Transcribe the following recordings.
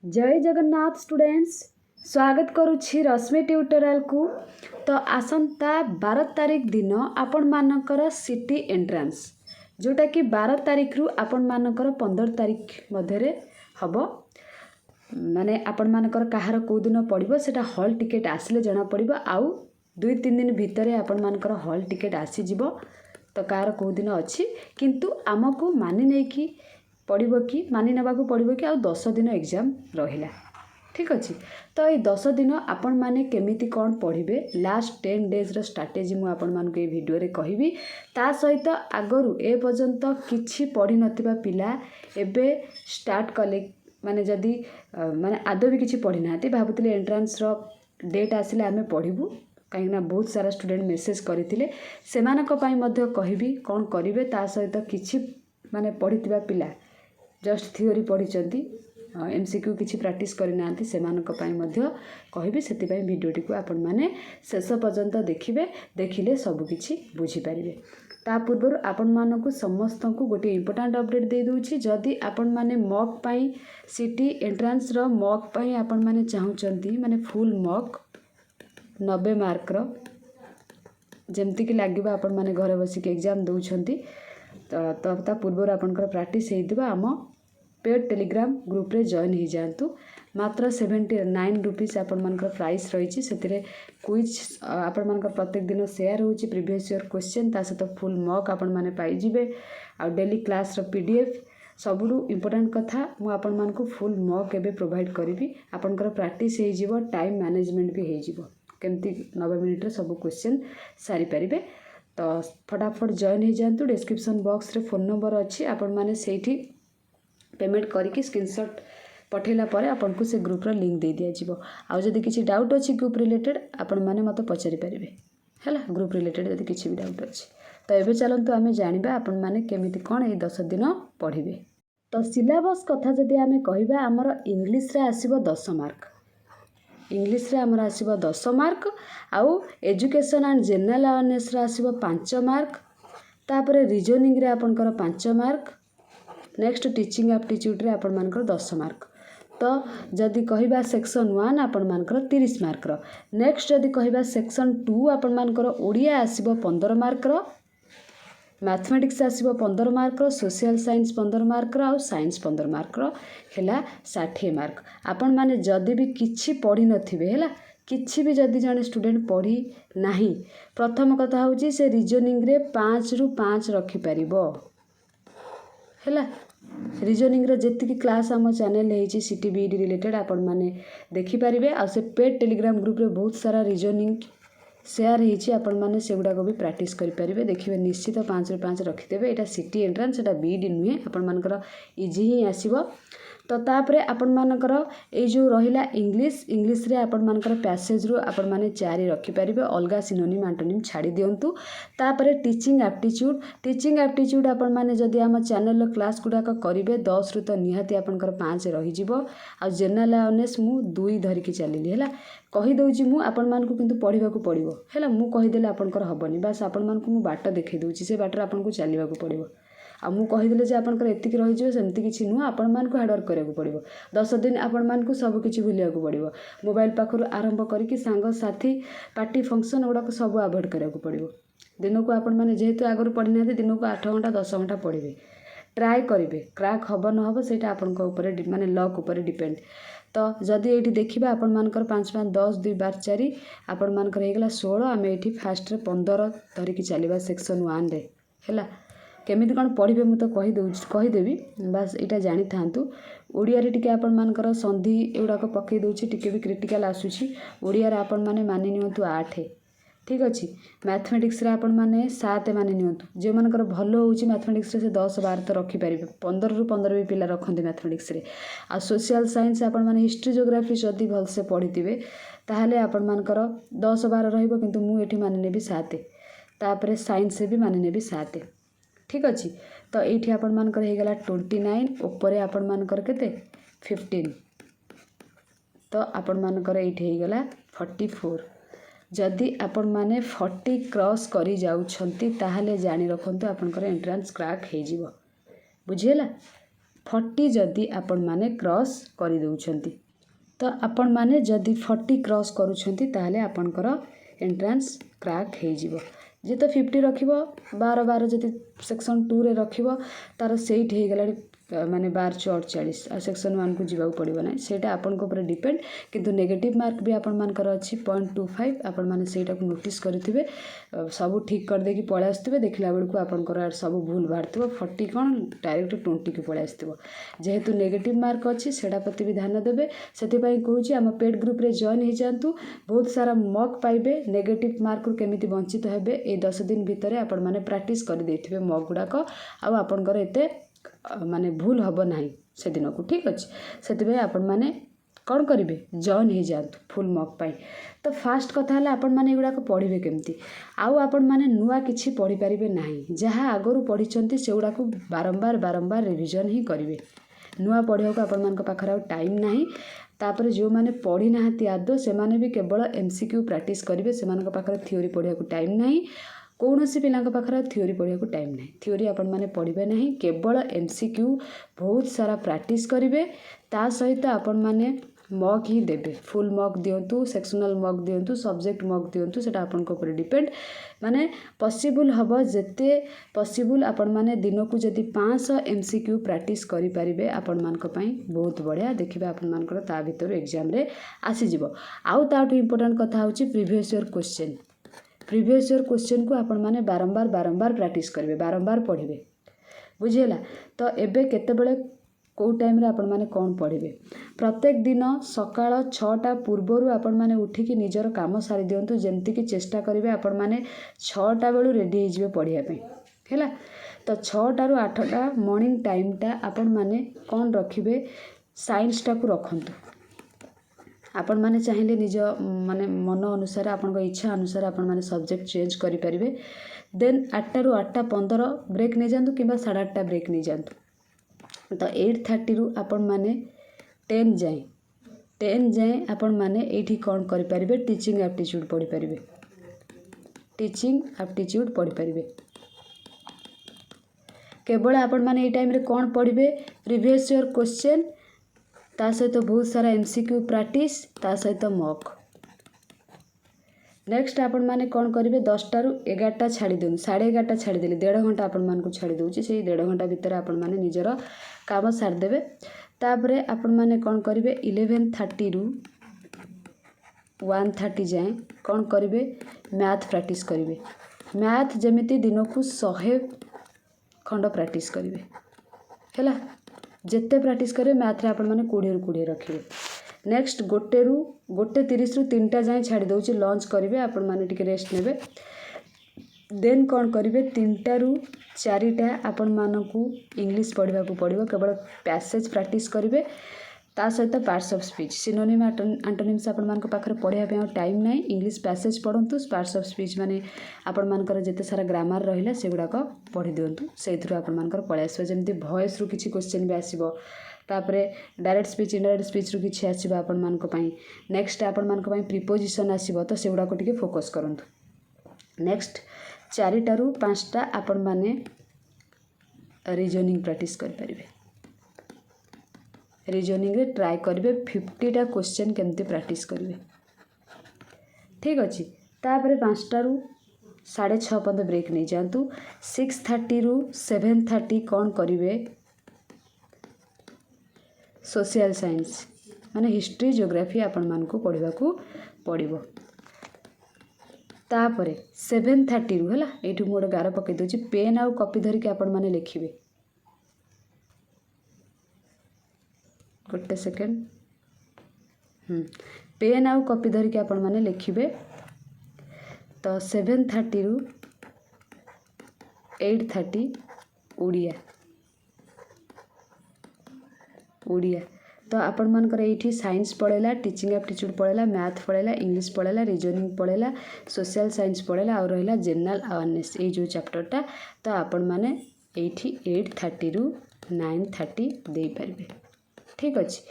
जय जगन्नाथ स्टूडेंट्स स्वागत करुछि रश्मि ट्यूटोरियल को। तो आसंता 12 तारिख दिन आपण मानकर सिटी एंट्रांस जोटा कि 12 तारिख रु आपण मानकर 15 तारिख मध्य हम माने आपण मानकर कहार को दिन पड़ो सेटा हॉल टिकेट आसिले जना पड़ो आउ 2-3 दिन भितर आपण मानकर हॉल टिकेट आसीजिव। तो कार को दिन अच्छी किंतु आमको मानि नहीं कि पड़ो कि मानि नेबा पड़ो कि 10 दिन एग्जाम रहिला। ठीक अच्छे तो ये 10 दिन आपण माने केमिति कौन पढ़े लास्ट 10 डेज स्ट्राटेजी मुझे आपण मानक ये वीडियो रे कहबी। ता सहित आगरु ए पर्यंत किछि पढ़ी नथिबा पिला एबे स्टार्ट कले माने जदी माने आदौ भी किछि पढ़ी नाथि भाबुतले एंट्रांस रो डेट आसिले आमे पढ़िबू कहीं बहुत सारा स्टूडेंट मेसेज करथिले सेमानक पई मध्य कहबी कौन करिवे। ता सहित किछि माने पढ़िथिबा पिला जस्ट थियोरी पढ़ी एमसीक्यू किछि प्रैक्टिस करना सेमानक पई मध्य कहबी। सेतिपई वीडियोटी को आपण माने शेष पर्यंत देखिबे देखिले सब किछि बुझी पारिबे। ता पूर्व आपण मानकु समस्त को गोटे इंपोर्टेंट अपडेट दे दूची जदि आपण माने मॉक पई सिटी एंट्रांस रो मॉक पई आपण माने चाहुचंती माने फुल मॉक 90 मार्क रो जेमति कि लागिबा आपण माने घरे बसी के एग्जाम दउछंती। तो ता पूर्व आपनकर प्रैक्टिस हेइदिबा आम पेड टेलीग्राम ग्रुप रे जॉइन हो जातु। मात्र 79 रुपीस आपण मानकर प्राइस रही से क्विज आपण मानकर प्रत्येक दिन शेयर होची प्रीवियस ईयर क्वेश्चन ता सहित फुल मॉक आपण माने पाई जिवे आ डेली क्लास रो पीडीएफ सबुठु इंपोर्टेंट कथा मु आपण मानकु फुल मॉक एबे प्रोवाइड करिवि। आपनकर प्रैक्टिस हे जिवो टाइम मैनेजमेंट भी हे जिवो केमती 90 मिनिट रे सब क्वेश्चन सारी परिबे। तो फटाफट जॉइन हो जातु। डिस्क्रिप्शन बॉक्स रे फोन नंबर अच्छी आपण माने सेठी पेमेंट करके स्क्रीनशॉट पठेला परे आपन को से ग्रुप रो लिंक दे दिया जिवो। आ जदी किछि डाउट अछि ग्रुप रिलेटेड आपण माने मते पचारि परिबे हैला ग्रुप रिलेटेड जदी किछि भी डाउट अछि। तो एबे चलंतु आमे जानिबा आपण माने केमिति कोन ए 10 दिन पढ़िबे। तो सिलेबस कथा जदी आमे कहिबा हमर इंग्लिश रे आसीबो 10 मार्क इंग्लिश रे हमर आसीबो 10 मार्क आउ एजुकेशन एंड जनरल अवेयरनेस रे आसीबो 5 मार्क तापरे रीजनिंग रे आपनकर 5 मार्क नेक्स्ट टीचिंग एप्टीट्यूड रे आपण मानकर 10 मार्क। तो जदि कहिबा सेक्शन 1 आपण मानकर 30 मार्क रो नेक्स्ट जदि कहिबा सेक्शन 2 आपण मानकर ओडिया आसीबो 15 मार्क रो मैथमेटिक्स आसीबो 15 मार्क रो सोशल साइंस 15 मार्क रो आ साइंस 15 मार्क रो हैला 60 मार्क। आपण माने जदि भी किछि पढ़ी नथिबे हैला किछि भी जदि जने स्टूडेंट पढ़ी नाही प्रथम कथा होची से रीजनिंग रे 5 रु 5 रखि परिबो हैला। रीजनिंग रे जेतिकी क्लास आम चैनल है सिटी बीडी रिलेटेड आपण माने देखि परिबे आ से पेड टेलीग्राम ग्रुप रे बहुत सारा रीजनिंग शेयर होती आपण माने से गुडा को भी प्रैक्टिस करि परिबे देखिबे निश्चित 5 रे 5 रखि देबे। एटा सिटी एंट्रांस एटा बीडी नुहे आपण मानकर इजी ही आसीबो। तो तापरे आपण मानकर ए जो रहिला इंग्लिश रे आपण मानकर पैसेज रु आपण माने 4 रखि परिबे अलगा सिनोनिम एंटोनिम छाडी दियंतु। तापरे टीचिंग एप्टीट्यूड आपण माने जदी हम चैनल रो क्लास गुडा को करिवे 10 रु तो निहाती आपनकर 5 रहि जिवो आ जनरल अवेयरनेस मु 2 धरि कि चलिली हैला कहि दउची मु आपण मानकु किंतु पढिबा को पड़िबो हैला मु कहि देले आपनकर हबनी बस आपण मानकु मु बाट देखै दउची से बाटर आपनको चलिबा को पड़िबो आ मु कहिदेले जे आपनकर एतिक रहि जिवो सेमति किछि नु आपण मानकु हार्ड वर्क करैको पड़िबो 10 दिन आपण मानकु सब किछि भुलिया को पड़िबो मोबाइल पाखरु आरंभ करिकि सांग साथी पार्टी फंक्शन ओडा को सब अवॉइड करैको पड़िबो। दिन को आपण माने जेहेतु आगरु पढि नाथि दिन को 8 घंटा 10 घंटा पढिबे ट्राई करिवे क्रैक हबो न हबो सेटा आपनक ऊपर माने लक ऊपर डिपेंड। तो जदि एठी देखिबा आपण मानकर 5 5 10 2 12 4 आपण मानकर हे गेला 16 आमे एठी फास्ट रे 15 धरि कि चलिबा सेक्शन 1 रे हैला केमिति कोन पढिबे मु तो कहि देबी बस एटा जानि थांतु। ओडिया रे टिके आपण मानकर संधि एउडा को पकई दोछि टिके भी क्रिटिकल आसुछि ओडिया रे आपण माने मानि नियंतु 8 ठीक अच्छे। मैथमेटिक्स रे आपण माने 7 मानि नियंतु जे मानकर भलो होउछि मैथमेटिक्स रे से 10 12 तो रखि परिबे 15 रु 15 भी पिला रखंती मैथमेटिक्स रे आ सोशल साइंस आपण माने हिस्ट्री ज्योग्राफी जदी भल से पढितिबे ताहाले आपण मानकर 10 12 रहिबो किंतु मु एठी मानि नेबी 7 तापरे साइंस से भी मानि नेबी 7 ठीक अच्छे। तो एठी आपण मानकर हे गेला 29 ऊपर आपण मानकर केते 15 तो आपण मानकर एठी हे गेला 44 जदि आपण माने 40 क्रॉस करी जाउछंती ताहाले जानि रखंतु आपनकर एंट्रेंस क्रैक हे जिवो बुझियला। 40 जदि आपण माने क्रॉस करि दउछंती तो आपण माने जदि 40 क्रॉस करूछंती ताहले आपणकर एंट्रांस क्रैक हे जिवो जे तो 50 रखिबो 12 जदि सेक्शन 2 रे रखिबो तार सेट हे गलाडी माने 12/48 आ सेक्शन 1 को जीवा पड़ो ना सेटा आपन को ऊपर डिपेंड किंतु नेगेटिव मार्क भी आपण मानकर अछि 0.25 आपण माने सेटा को नोटिस करथिबे सब ठीक कर दे कि पळे आस्थिबे देखला बेल को आपनकर सब भूल बाहरथिबो 40 कोन डायरेक्ट 20 को पळे आस्थिबो जेहेतु नेगेटिव मार्क अछि सेटा प्रति भी ध्यान देबे सेति पई कहूची हम पेड ग्रुप रे जॉइन हे जानतु बहुत सारा मॉक पाइबे नेगेटिव मार्क केमिति वंचित हेबे ए 10 दिन भितरे आपण माने प्रैक्टिस कर देथिबे मॉक गुडा को आ आपनकर एते माने भूल हब नाही से दिन को ठीक अच्छे से आपण माने कौन करेंगे जॉइन हो जातु फुल मॉक पाई तो फास्ट कथा है आपण माने एगुड़ाक पढ़े केमती आउ आपण माने नुआ किछि पढ़ी पारिबे नाही जहाँ आगरू पढ़ी से गुड़ाक बारंबार बारंबार रिविजन ही करेंगे नुआ पढ़ा को आपण मानक पाखरे आ टाइम नाही तापर जो माने पढ़ी नाहांती आदौ से माने भी केवल एमसीक्यू प्रैक्टिस करेंगे से मानक पाखरे थ्योरी पढ़ा को टाइम नाही कौनसी पिला पाखरे थ्योरी पढ़ा को टाइम नहीं थ्योरी आपण माने पढ़े नहीं केवल एमसीक्यू बहुत सारा प्रैक्टिस करेंगे ता सहित आपण माने मॉक ही देबे फुल मॉक दिंतु सेक्शनल मॉक दिंतु सब्जेक्ट मॉक दिंतु सेटा आपण को ऊपर डिपेंड माने पॉसिबल हबो जेते पॉसिबल आपण माने दिन को जदि 500 एमसीक्यू प्रैक्टिस करि परिबे आपण मान को पई बहुत बढ़िया देखिबे आपण मान को ता भीतर एग्जाम रे आसी जिवो आउ ताटू इंपोर्टेंट कथा होची previous year question previous year question को आपण माने बारंबार बारंबार प्रैक्टिस करेंगे बारंबार पढ़े बुझीला तो एबे केते बेले को टाइम रे आपण माने कौन पढ़े प्रत्येक दिन सकाळ 6टा पूर्वरु आपण माने उठिकी निजर काम सारी दियंतु जेमति कि चेष्टा करेंगे आपण माने 6टा बेलू रेडी हो जिवे पढ़िया पे हैला तो 6टा रु 8टा मॉर्निंग टाइम टा आपण माने कौन रखिबे साइंस टा को रखंतु आपण माने चाहिए निज माने मन अनुसार आपण इच्छा अनुसार आपण माने सब्जेक्ट चेंज करि परिबे देन 8टा रु 8:15 ब्रेक नै जानतु किबा 8:30 ब्रेक नै जानतु तो 8:30 रु आपण माने 10 जाए आपण माने एठी कोन करि परिबे टीचिंग एप्टीट्यूड पढ़ी परिबे टीचिंग एप्टीट्यूड पढ़ी परिबे केवल आपण माने ए टाइम रे कोन पढ़िबे प्रीवियस ईयर क्वेश्चन ता सहित तो बहुत सारा एमसीक्यू प्रैक्टिस ता सहित तो मॉक नेक्स्ट आपण माने कौन करेंगे 10टा रु 11टा छाड़ी दिनु 11:30 छाड़ी देली 1.5 घंटा आपण मान को छाड़ी दउची से 1.5 घंटा भीतर आपण माने निजर काम सार देबे तापरे आपण माने कौन करेंगे 11:30 रु 1:30 जाए कौन करेंगे मैथ प्रैक्टिस करेंगे मैथ जेमिति दिन को 100 खंड प्रैक्टिस करेंगे हैला जिते प्रैक्टिस करें मैथ रे आपण माने 20 रु 20 रखिबे नेक्स्ट 1:30 रु 3टा जाए छाड़ी दउची लंच करेंगे आपण माने टिके रेस्ट नेबे देन कौन करेंगे 3टा रु 4टा आपण मानकू इंग्लिश पढ़ा को पड़ो केवल पैसेज प्रैक्टिस करेंगे ता सहित parts of speech synonym antonyms आपण मान पाखरे पढ़िया पे टाइम नाही इंग्लिश पैसेज पढ़ंतु पार्ट्स ऑफ स्पीच माने आपण मानकर जेते सारा ग्रामर रहिला सेगुडा को पढ़ी दियंतु सेइथरो आपण मानकर पळे आसीबो जेमति वॉइस रु किछि क्वेश्चन भी आसीबो तापरे डायरेक्ट स्पीच इनडायरेक्ट स्पीच रु किछि आसीबो आपण मानको पई नेक्स्ट आपण मानको पई प्रीपोजिशन आसीबो तो सेगुडा को टिके फोकस करंतु नेक्स्ट 4टा रु 5टा आपण माने रीजनिंग प्रैक्टिस कर परिबे रीजनिंग रे ट्राई करेंगे 50टा क्वेश्चन केमती प्रैक्टिस करेंगे ठीक अच्छे तापर 5टा रु 6:30 पर्यंत ब्रेक नहीं जातु 6:30 रु 7:30 कौन करेंगे सोशल साइंस माने हिस्ट्री जियोग्राफी आपण मान को पढ़ा को पड़ो तापर 7:30 रु है ये गोटे गार पकई दूसरी पेन आउ कॉपी धरिकी आपण माने लिखिबे गोटे सेकेंड पेन आउ कॉपी धरिकी आपण माने लिखिबे तो 7:30 रु 8:30 ओडिया तो आपण मानकर एठी साइंस पढ़ेला टीचिंग एप्टीट्यूड पढ़ेला मैथ पढ़ेला इंग्लिश पढ़ेला रीजनिंग पढ़ेला सोशल साइंस पढ़ेला और रहिला जनरल अवेयरनेस ये जो चैप्टरटा तो आपण माने एठी 8:30 रु 9:30 दे पारिबे ठीक अच्छे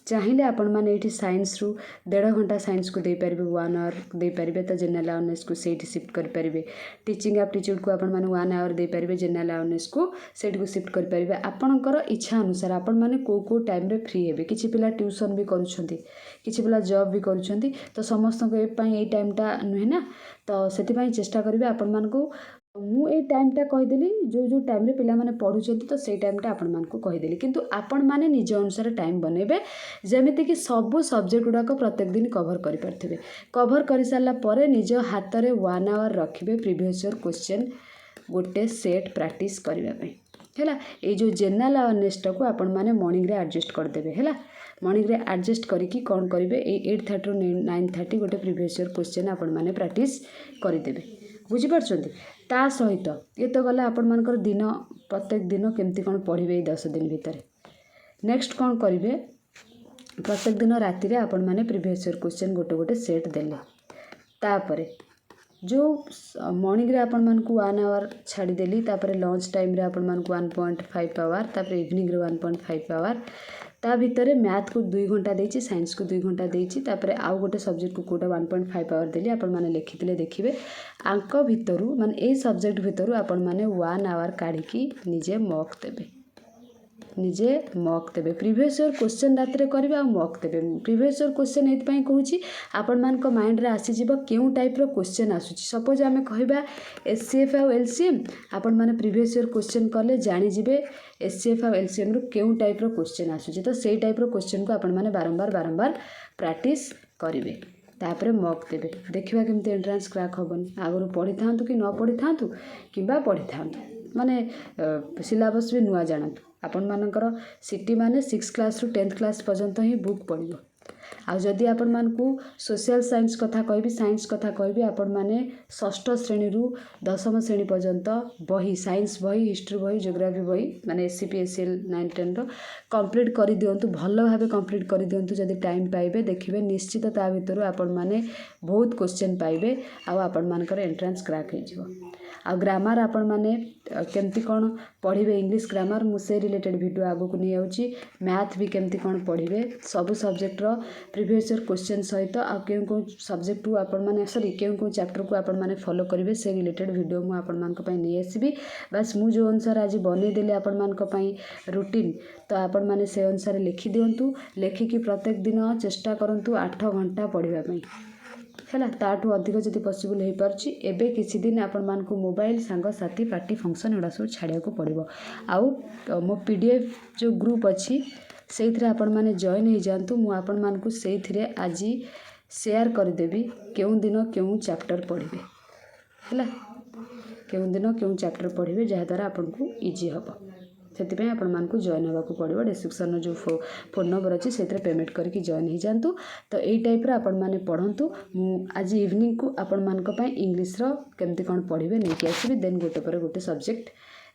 चाहिए आपण मैंने ये साइंस रु 1.5 घंटा साइंस को दे पारे 1 आवर दे पारे तो जनरल अवेयरनेस को सेठी शिफ्ट कर पारे टीचिंग एप्टीट्यूड को आपण मैंने 1 आवर दे पारे जनरल अवेयरनेस को सेठी को शिफ्ट कर पारे आपणकर इच्छा अनुसार आपण मैंने को टाइम रे फ्री हेबे किछि पिला ट्यूशन भी करूछंती किछि पिला जॉब भी करूछंती तो समस्त को ए टाइमटा नुहे ना तो से चेष्टा करेंगे आपण मानकु मु ए टाइमटा कहीदेली जो टाइम रे पिला माने पढ़ुछंती तो से टाइमटा आपण मानकु कहीदेली किंतु आपण माने निज अनुसार टाइम बनेबे जेमिति कि सब सब्जेक्ट गुडाक प्रत्येक दिन कवर करि परथिबे कवर करि सारला परे निज हाथ रे 1 आवर रखिबे प्रीवियस ईयर क्वेश्चन गोटे सेट प्रैक्टिस करबा पई हैला ए जो जनरल अवेयरनेस को आपण माने मॉर्निंग रे एडजस्ट कर देबे हैला मॉर्निंग रे एडजस्ट करिकी कोन करिवे ए 8:30 रु 9:30 गोटे प्रीवियस ईयर क्वेश्चन आपण माने प्रैक्टिस करि देबे बुझी परछंती ता सहित ये तो गला आपण मानकर दिन प्रत्येक दिन केमती कोन पढ़िबे 10 दिन भितर नेक्स्ट कोन करिवे प्रत्येक दिन राति रे आपण माने प्रीवियस ईयर क्वेश्चन गोटे गोटे सेट देले तापरे जो मॉर्निंग रे आपण मानकु 1 आवर छाड़ी देली तापरे लंच टाइम रे आपण मानकु 1.5 आवर तापरे इवनिंग रे 1.5 आवर ता भितर मैथ को 2 घंटा देछि साइंस को 2 घंटा देछि तापरे आउ गोटे सब्जेक्ट को कोटा 1.5 आवर देली आपण माने लिखितिले देखिबे आंक भितरु माने ए सब्जेक्ट भितरु आपण माने 1 आवर काढी की निजे मॉक देबे प्रीवियस ईयर क्वेश्चन रात रे करबे आ मॉक देबे प्रीवियस ईयर क्वेश्चन एत पई कहूची आपण मान को माइंड रे आसी जिवो केउ टाइप रो क्वेश्चन आसुची सपोज हमें कहबा एचसीएफ आ एलसीएम आपण माने प्रीवियस ईयर क्वेश्चन करले जानि जिवे एचसीएफ आ एलसीएम रो केउ टाइप रो क्वेश्चन आसुची तो सेई टाइप रो क्वेश्चन को आपण माने बारंबार प्रैक्टिस करिवे तापरे मॉक देबे देखिबा केमते एंट्रेंस क्रैक होबन आगरो पढि थांतु कि न पढि थांतु किबा पढि थांतु माने सिलेबस भी नुआ जानतु आपण मानकर सिटी माने 6 क्लास रु 10th क्लास पर्यंत ही बुक पढ़िबो आ जदि आपण मानकु सोशल साइंस कथा कहबी साइंस कथा कहबी आपण माने 6ठ श्रेणी रु 10म श्रेणी पर्यंत बही साइंस बही हिस्ट्री बही ज्योग्राफी बही माने एससीपीएसएल 9 10 रो कंप्लीट करि दियंतु भलो भाबे कंप्लीट करि दियंतु जदि टाइम पाइबे देखिबे निश्चित ता भितरु आपण माने बहुत क्वेश्चन पाइबे आ आपण मानकर एंट्रेंस क्रैक हे जिवो आ ग्रामर आपण माने केमती कोन पढ़िबे इंग्लिश ग्रामर मु से रिलेटेड वीडियो आगो को नहीं आउची मैथ भी केमती कोन पढ़िबे सब सब्जेक्ट रो प्रीवियस ईयर क्वेश्चन सहित आ केउ सब्जेक्ट को आपण माने सॉरी केउ चैप्टर को आपण माने फॉलो करिवे से रिलेटेड वीडियो मु आपण मान को पई नहीं आसीबी बस मु जो अनुसार आज बनै देले आपण मान को पई रूटीन तो आपण माने से अनुसार लिखि दियंतु लेखिकी प्रत्येक दिन चेष्टा करंतु 8 घंटा पढ़िबा पई है ताठू अधिक जब पॉसिबल हो पार्ची एबे किसी दिन आपण मान को मोबाइल सांग साथी पार्टी फंक्शन एड़ा सब छाड़िया को पड़ो आउ मो पीडीएफ जो ग्रुप अच्छी से आपण माने जॉइन हो जातु मु आपण मान को से आज शेयर करदेवी केउ दिन केउ चैप्टर पढ़े है केउ दिन केउ चैप्टर पढ़े जहाद्वारा आपन को इजी हम से आपण मानक जॉइन होगा पड़ो डिस्क्रिप्शन जो फोन नंबर अच्छी से पेमेंट करके जॉइन हो जातु तो यही टाइप आपण मैंने पढ़तु आज इवनिंग को आपण मानक इंग्लीश केमती कौन पढ़े नहीं आसबि देन गोटे पर गोटे सब्जेक्ट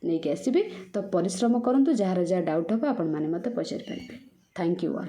नहीं आसबि तो परिश्रम करूँ जार जहाँ डाउट हम आपण मैंने मत पचारि पारे थैंक यू ऑल।